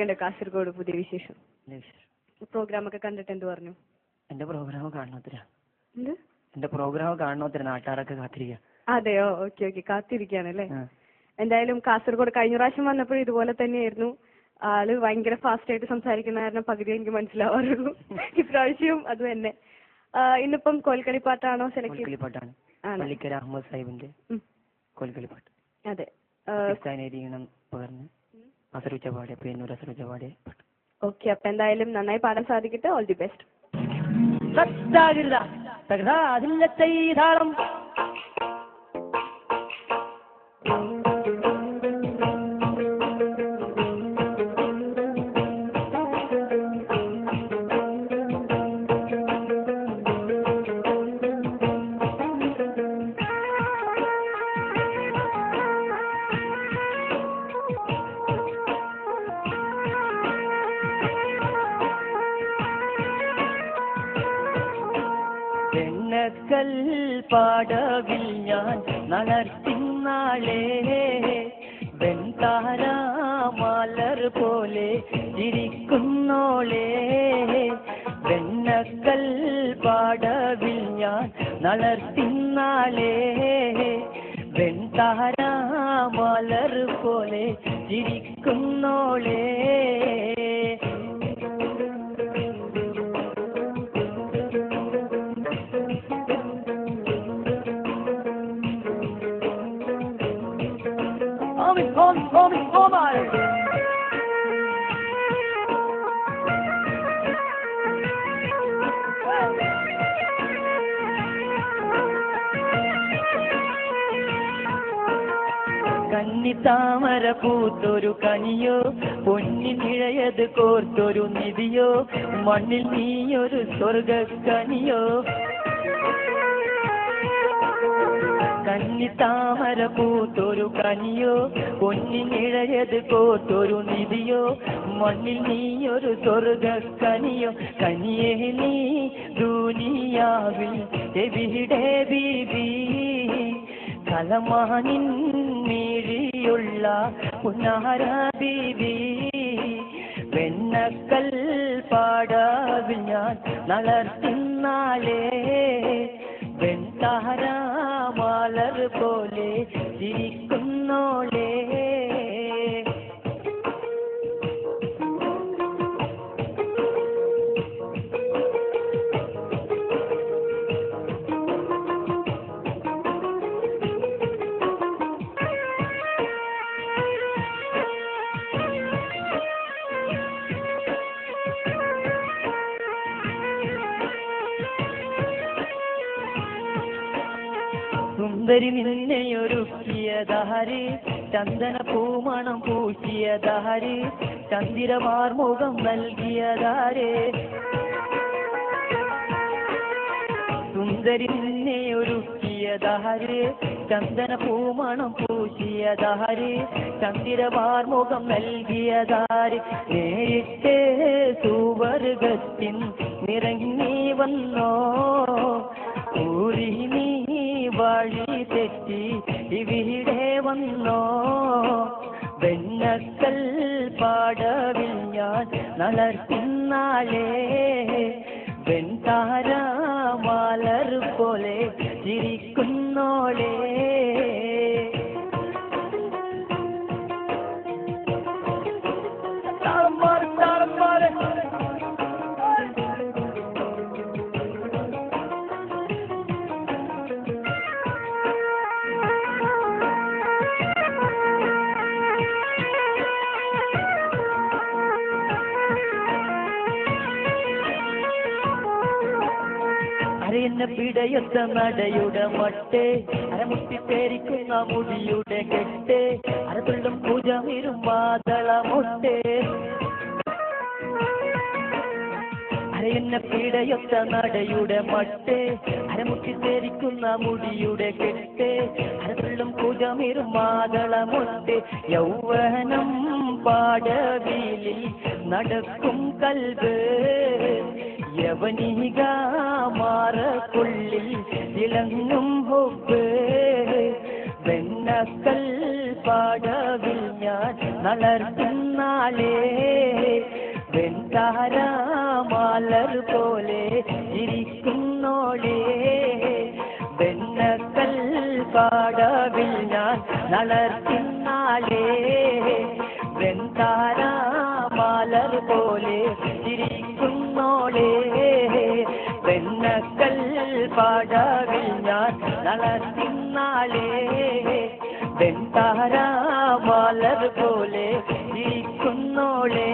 എന്തൊക്കെയുണ്ട് കാസർഗോഡ് പുതിയ വിശേഷം? പ്രോഗ്രാം ഒക്കെ കണ്ടിട്ട് എന്ത് പറഞ്ഞു? എന്റെ പ്രോഗ്രാം കാണണോത്തിര നാട്ടുകാരൊക്കെ കാത്തിരിക്കുക. അതെയോ, ഓക്കെ ഓക്കെ, കാത്തിരിക്കുകയാണല്ലേ. എന്തായാലും കാസർഗോഡ് കഴിഞ്ഞ പ്രാവശ്യം വന്നപ്പോഴും ഇതുപോലെ തന്നെയായിരുന്നു. ആള് ഭയങ്കര ഫാസ്റ്റ് ആയിട്ട് സംസാരിക്കുന്ന കാരണം പകുതി എനിക്ക് മനസ്സിലാവാറുള്ളൂ. ഇപ്രാവശ്യവും അത് തന്നെ. ഇന്നിപ്പം കോൽക്കളിപ്പാട്ടാണോ സെലക്ട് ചെയ്തത്? പള്ളിക്കര അഹമ്മദ് സാഹിബിന്റെ കോൽക്കളിപ്പാട്ട്. അതെ, ഓക്കെ. അപ്പൊ എന്തായാലും നന്നായി പാടാൻ സാധിക്കട്ടെ. All the best. പാടവിൽ ഞാൻ നളർത്തിന്നാളേ വെൺതാരാമലർ പോലെ ചിരിക്കുന്നോളേ. വെണ്ണക്കൽ പാടവിൽ ഞാൻ നളർത്തിന്നാളേ വെൺതാരാമലർ പോലെ ചിരിക്കുന്നോളേ. കന്നിത്താമര പൂത്തൊരു കനിയോ പൊന്നിനിഴയത് കോർത്തൊരു നിധിയോ മണ്ണിൽ നീയൊരു സ്വർഗക്കനിയോ. കന്നിത്താമര പൂത്തൊരു കനിയോ പൊന്നിനിഴയത് കോർത്തൊരു നിധിയോ മണ്ണിൽ നീയൊരു സ്വർഗക്കനിയോ. കനിയേ നീ ദുനിയാവിൽ എവിടെ ബീബി കലമാനിൻ മിഴിയുള്ള പുന്നാര ബീബി. വെണ്ണക്കൽ പാടവിൽ ഞാൻ നളർത്തിന്നാളേ വെൺതാരാമലർ പോലെ ചിരിക്കുന്നോളേ. സുന്ദരി നിന്നെയൊരുക്കിയതാര് ചന്ദന പൂമണം പൂശിയതാര് ചന്ദിരമാർമുഖം നൽകിയതാര്. സുന്ദരി നിന്നെയൊരുക്കിയതാര് ചന്ദന പൂമണം പൂശിയതാര് ചന്ദിരമാർമുഖം നൽകിയതാര്. നേരിട്ട് സുവർഗത്തിൻ നിറങ്ങി വന്നോ ഊരി നീ വഴി തെറ്റി ഇവിടെ വന്നോ. വെണ്ണക്കൽ പാടവിൽ ഞാൻ നളർത്തിന്നാളേ വെൺതാരാമലർ പോലെ ചിരിക്കുന്നോളേ. അരയെന്ന പിടയൊത്ത നടയുടെ മട്ടേ അരമുട്ടിത്തേരിക്കുന്ന മുടിയുടെ കെട്ടേ അരത്തുള്ളും പൂജമിരും മാതള മുട്ടേ. അരയെന്ന പിടയൊത്ത നടയുടെ മട്ടേ അരമുട്ടിത്തേരിക്കുന്ന മുടിയുടെ കെട്ടേ അരത്തുള്ളും പൂജമിരും മാതള മുട്ടേ. യൗവനം പാടവിലിൽ നടക്കും കൽബ് യവനിക മാറക്കുള്ളിൽ തിളങ്ങും ഹൊബ്. വെണ്ണക്കൽ പാടവിൽ ഞാൻ നളർത്തുന്നാളേ വെൺതാര മലർ പോലെ ഇരിക്കുന്നോളേ വെണ്ണക്കൽ പാടവിൽ ഞാൻ നളർത്തുന്നാളേ വെൺതാര മലർ പോലെ ഇരിക്കുന്നോളേ വെണ്ണക്കൽ പാടവിൽ ഞാൻ നളർത്തുന്നാളേ വെൺതാര മലർ പോലെ ഇരിക്കുന്നോളേ